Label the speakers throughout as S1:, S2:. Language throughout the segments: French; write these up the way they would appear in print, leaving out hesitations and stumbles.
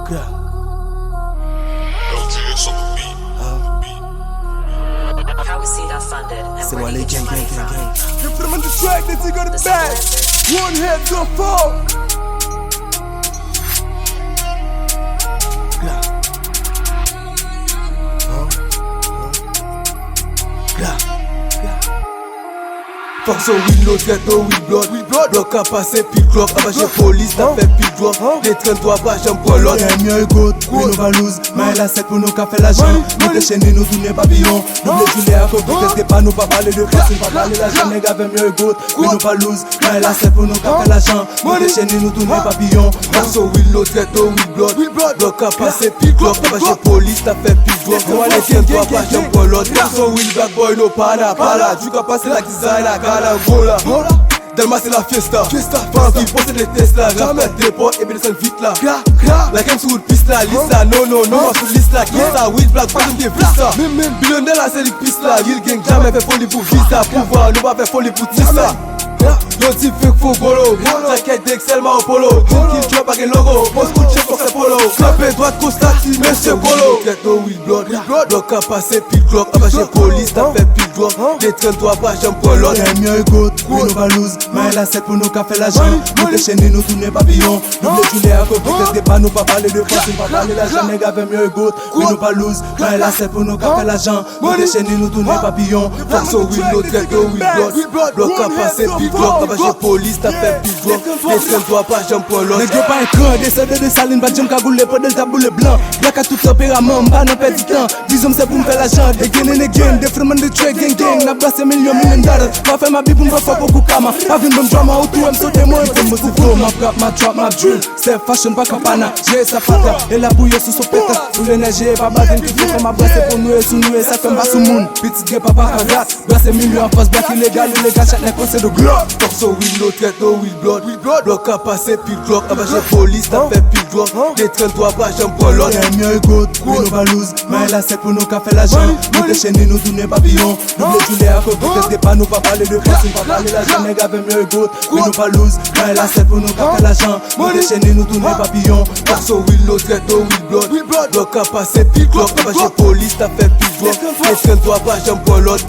S1: LTS on the beat.
S2: How we see that funded and
S3: C'est
S2: where
S3: moi
S2: do you
S3: les
S2: get your
S3: gang,
S2: money
S3: gang,
S2: from?
S3: gang, gang.
S4: You put them on the track, then you go to
S2: The
S4: the
S2: simple
S4: back.
S2: answer.
S4: One head, go fall.
S3: Fuck so we load, get no we blood. Block a passé, puis clock. Abache police, t'as fait puis drop. Les trains toi pas, j'aime pas l'autre.
S4: Mieux goat, we no va lose. Mais la 7 pour nous qu'a fait l'argent. Nous déchaîner, nous tourner papillon. Nous les à côté, t'es pas nous pas parler de face, pas parler l'argent. Les gars veulent mieux goat, we no va lose. Mais la 7 pour nous qu'a fait l'argent. Nous déchaîner, nous tourner papillon.
S3: Fuck so we load, get no we blood. Block a passé, puis clock. Abache police, t'as fait puis drop. Les trains toi pas, j'aime pas l'autre. Fuck so we bad boy, no para. Tu qu'à passer la design, la gala, gola. Delma c'est la fiesta. Pas qui possède les Tesla. Rappelle des potes et bien descend vite là. La game sous le piste là. Liste là, non, moi sur liste là. Qui ça, weed black, pas de vista. Billionnaire là, c'est les pistes là. Real gang jamais fait folie pour visa. Pouvoir, nous pas faire folie pour tissa. Yo ti fake faux golo. Jacket d'Excel ma au polo. Kill job avec logo. Post coup de chef pour ses polo. Clapé droite Costa, monsieur Golo. Get no weed blood. Block a passé puis clock. Abache police, t'as fait puis drop. Les trains toi pas, j'aime pas l'autre.
S4: Mieux goat, we no va lose. Mais la 7 pour nous qu'a fait l'argent. Nous déchaîner, nous tourner papillon. Nous les à côté, t'es pas nous pas parler de face, pas parler l'argent. Les gars veulent mieux goat, we no va lose. Mais la 7 pour nous qu'a fait l'argent. Nous déchaîner, nous tourner papillon.
S3: Fuck so we load, get no we blood. Block a passé puis clock. Abache police, t'as fait puis drop. Les trains toi pas, j'aime pas l'autre.
S4: Nèg yo pas un cran, descendant de saline, pas jam cagoule, pas de taboule blanc. Black à tout tempérament, pas non perdre du temps. Vision c'est pour me faire l'argent, again and again. Des frères de track gang gang, n'a pas 5 millions $. Pas faire ma bille pour me faire beaucoup kama. Pas vinn bon drama autour, me sauter moi. Comme moi c'est flow, ma rap, ma trap, ma drill. C'est fashion, pas capana, j'ai sa pata. Et la bouille sous son pète. Pour l'énergie, pas battre, qui fait ma brasse pour nous et sous nous et ça fait pas sous moun. Petit gay, papa, kagat. Brasse millions en face, black illégal, chaque nègre c'est de gloire.
S3: Fuck so we load, get no we blood. Block a passé puis clock. Abache police, t'as fait puis drop. Les trains toi pas, j'aime pas l'autre.
S4: Mieux goat, we no va lose. Mais la 7 pour nous qu'a fait l'argent. Nous déchaîner, nous tourner papillon. Nous les à côté, t'es pas nous pas parler de face, pas parler l'argent. Les gars veulent mieux goat, we no va lose. Mais la 7 pour nous qu'a fait l'argent. Nous déchaîner, nous tourner papillon.
S3: Fuck so we load, get no we blood. Block a passé puis clock. Abache police, t'as fait puis drop. Les trains toi pas, j'aime pas l'autre.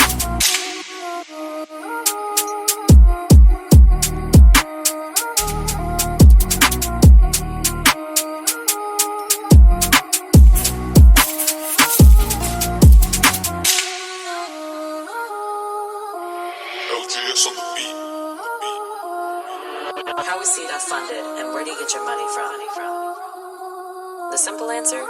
S1: LTS on the beat.
S2: How we see that funded and where do you get your money from? The simple answer?